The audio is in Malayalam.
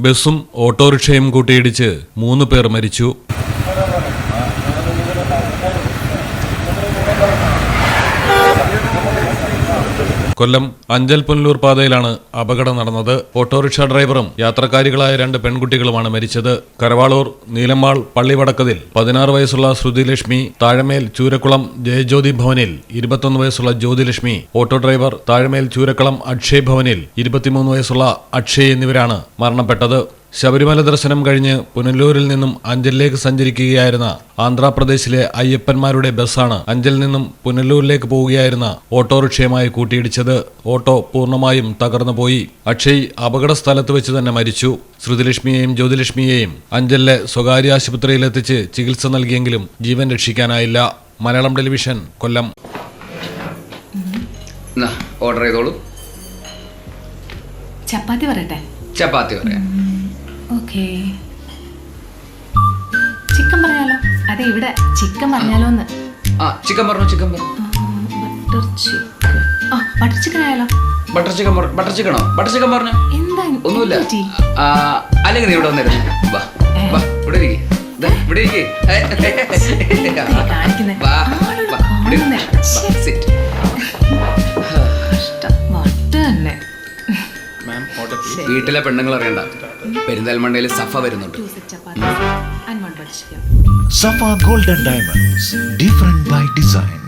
ബസും ഓട്ടോറിക്ഷയും കൂട്ടിയിടിച്ച് 3 പേർ മരിച്ചു. കൊല്ലം അഞ്ചൽ പുനലൂർ പാതയിലാണ് അപകടം നടന്നത്. ഓട്ടോറിക്ഷ ഡ്രൈവറും യാത്രക്കാരികളായ 2 പെൺകുട്ടികളുമാണ് മരിച്ചത്. കരവാളൂർ നീലമ്മാൾ പള്ളിവടക്കതിൽ 16 വയസ്സുള്ള ശ്രുതിലക്ഷ്മി, താഴമേൽ ചൂരക്കുളം ജയജ്യോതി ഭവനിൽ 21 വയസ്സുള്ള ജ്യോതിലക്ഷ്മി, ഓട്ടോ ഡ്രൈവർ താഴമേൽ ചൂരക്കുളം അക്ഷയ് ഭവനിൽ 23 വയസ്സുള്ള അക്ഷയ് എന്നിവരാണ് മരണപ്പെട്ടത്. ശബരിമല ദർശനം കഴിഞ്ഞ് പുനലൂരിൽ നിന്നും അഞ്ചലിലേക്ക് സഞ്ചരിക്കുകയായിരുന്ന ആന്ധ്രാപ്രദേശിലെ അയ്യപ്പന്മാരുടെ ബസ്സാണ് അഞ്ചലിൽ നിന്നും പുനലൂരിലേക്ക് പോവുകയായിരുന്ന ഓട്ടോറിക്ഷയുമായി കൂട്ടിയിടിച്ചത്. ഓട്ടോ പൂർണ്ണമായും തകർന്നുപോയി. അക്ഷയ് അപകട സ്ഥലത്ത് വെച്ച് തന്നെ മരിച്ചു. ശ്രുതിലക്ഷ്മിയെയും ജ്യോതിലക്ഷ്മിയെയും അഞ്ചലിലെ സ്വകാര്യ ആശുപത്രിയിലെത്തിച്ച് ചികിത്സ നൽകിയെങ്കിലും ജീവൻ രക്ഷിക്കാനായില്ല. മലയാളം ടെലിവിഷൻ, കൊല്ലം. ഓർഡർ ചെയ്തോളൂ. ചപ്പാത്തി പറയട്ടെ? ചപ്പാത്തി പറയാം. ഓക്കേ. ചിക്കൻ പറയാലോ? അതെ, ഇവിടെ ചിക്കൻ പറഞ്ഞാലോന്ന്. ചിക്കൻ പറഞ്ഞു. Butter chicken. ബട്ടർ ചിക്കൻ ആയാലോ? ബട്ടർ ചിക്കനോ? ബട്ടർ ചിക്കൻ പറഞ്ഞു. എന്താ? ഒന്നുമില്ല. അല്ലെങ്കിൽ നീ ഇവിടെ വന്നിരുന്നു. വാ വാ, ഇവിടെ ഇരിക്കേ. വീട്ടിലെ പെണ്ണുങ്ങൾ അറിയണ്ട, പെരിന്തൽമണ്ണയിൽ സഫ വരുന്നുണ്ട്. Safa Gold and Diamonds, different by design.